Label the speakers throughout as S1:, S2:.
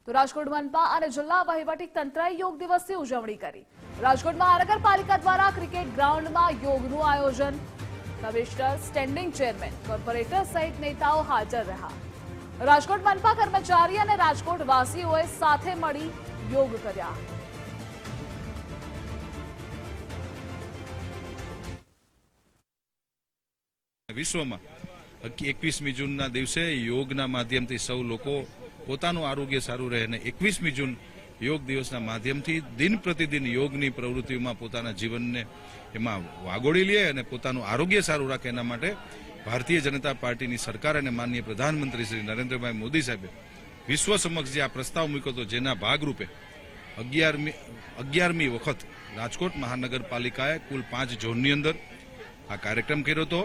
S1: તો રાજકોટ મનપા અને જિલ્લા વહીવટી તંત્રએ યોગ દિવસની ઉજવણી કરી। રાજકોટ મહાનગરપાલિકા દ્વારા ક્રિકેટ ગ્રાઉન્ડમાં યોગનું આયોજન। કમિશનર, સ્ટેન્ડિંગ ચેરમેન, કોર્પોરેટર સહિત નેતાઓ હાજર રહ્યા। રાજકોટ મનપા કર્મચારી અને રાજકોટ વાસીઓએ સાથે મળી યોગ કર્યા।
S2: વિશ્વમાં 21મી જૂનના દિવસે યોગના માધ્યમથી સૌ લોકો પોતાનું આરોગ્ય સારું રહે અને 21મી જૂન યોગ દિવસના માધ્યમથી દિન પ્રતિદિન યોગની પ્રવૃત્તિઓમાં પોતાના જીવનને એમાં વાગોળી લે અને પોતાનું આરોગ્ય સારું રાખે એના માટે ભારતીય જનતા પાર્ટીની સરકાર અને માનનીય પ્રધાનમંત્રી શ્રી નરેન્દ્રભાઈ મોદી સાહેબે વિશ્વ સમક્ષ જે આ પ્રસ્તાવ મૂક્યો હતો, જેના ભાગરૂપે 11મી વખત રાજકોટ મહાનગરપાલિકાએ કુલ 5 ઝોનની અંદર આ કાર્યક્રમ કર્યો હતો।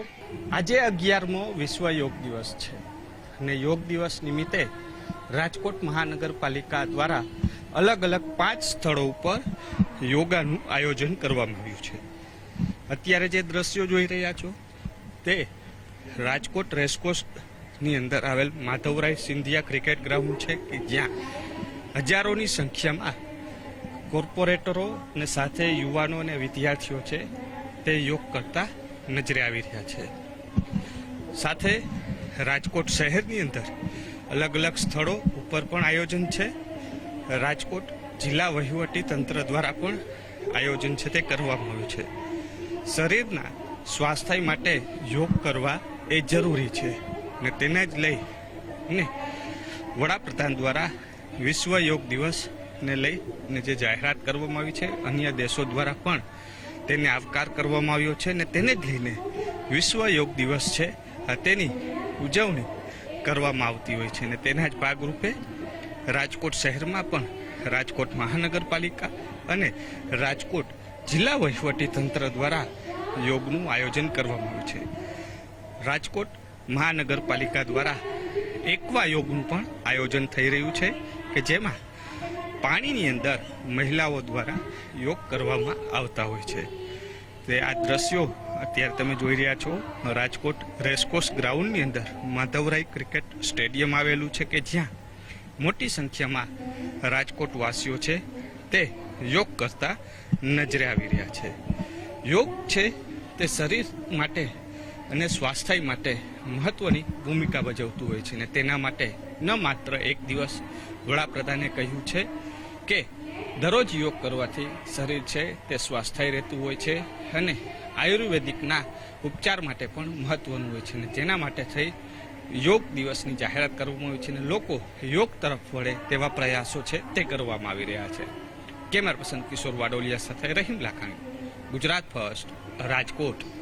S3: આજે 11મો વિશ્વ યોગ દિવસ છે અને યોગ દિવસ નિમિત્તે રાજકોટ મહાનગરપાલિકા દ્વારા અલગ અલગ 5 સ્થળો ઉપર યોગાનું આયોજન કરવામાં આવ્યું છે। અત્યારે જે દ્રશ્યો જોઈ રહ્યા છો તે રાજકોટ રેસકોર્સની અંદર આવેલ માધવરાય સિંધિયા ક્રિકેટ ગ્રાઉન્ડ છે કે જ્યાં હજારોની સંખ્યામાં કોર્પોરેટરો અને સાથે યુવાનો અને વિદ્યાર્થીઓ છે તે યોગ કરતા નજરે આવી રહ્યા છે। સાથે રાજકોટ શહેરની અંદર અલગ અલગ સ્થળો ઉપર પણ આયોજન છે। રાજકોટ જિલ્લા વહીવટી તંત્ર દ્વારા પણ આયોજન છે તે કરવામાં આવ્યું છે। શરીરના સ્વાસ્થ્ય માટે યોગ કરવા એ જરૂરી છે અને તેને જ લઈને વડાપ્રધાન દ્વારા વિશ્વ યોગ દિવસને લઈને જે જાહેરાત કરવામાં આવી છે, અન્ય દેશો દ્વારા પણ તેને આવકાર કરવામાં આવ્યો છે અને તેને જ લઈને વિશ્વ યોગ દિવસ છે તેની ઉજવણી કરવામાં આવતી હોય છે અને તેના જ ભાગરૂપે રાજકોટ શહેરમાં પણ રાજકોટ મહાનગરપાલિકા અને રાજકોટ જિલ્લા વહીવટી તંત્ર દ્વારા યોગનું આયોજન કરવામાં આવ્યું છે। રાજકોટ મહાનગરપાલિકા દ્વારા એકવા યોગનું પણ આયોજન થઈ રહ્યું છે કે જેમાં પાણીની અંદર મહિલાઓ દ્વારા યોગ કરવામાં આવતા હોય છે। તે આ દ્રશ્યો અત્યારે તમે જોઈ રહ્યા છો રાજકોટ રેસકોર્સ ગ્રાઉન્ડની અંદર માધવરાય ક્રિકેટ સ્ટેડિયમ આવેલું છે કે જ્યાં મોટી સંખ્યામાં રાજકોટ વાસીઓ છે તે યોગ કરતા નજરે આવી રહ્યા છે। યોગ છે તે શરીર માટે અને સ્વાસ્થ્ય માટે મહત્વની ભૂમિકા ભજવતું હોય છે અને તેના માટે ન માત્ર એક દિવસ વડાપ્રધાને કહ્યું છે કે દરરોજ યોગ કરવાથી શરીર છે તે સ્વાસ્થ્ય રહેતું હોય છે અને આયુર્વેદિકના ઉપચાર માટે પણ મહત્વનું હોય છે અને જેના માટે થઈ યોગ દિવસની જાહેરાત કરવામાં આવી છે અને લોકો યોગ તરફ વળે તેવા પ્રયાસો છે તે કરવામાં આવી રહ્યા છે। કેમેરા પર્સન કિશોર વાડોલિયા સાથે રહીમ લાખાણી, ગુજરાત ફર્સ્ટ, રાજકોટ।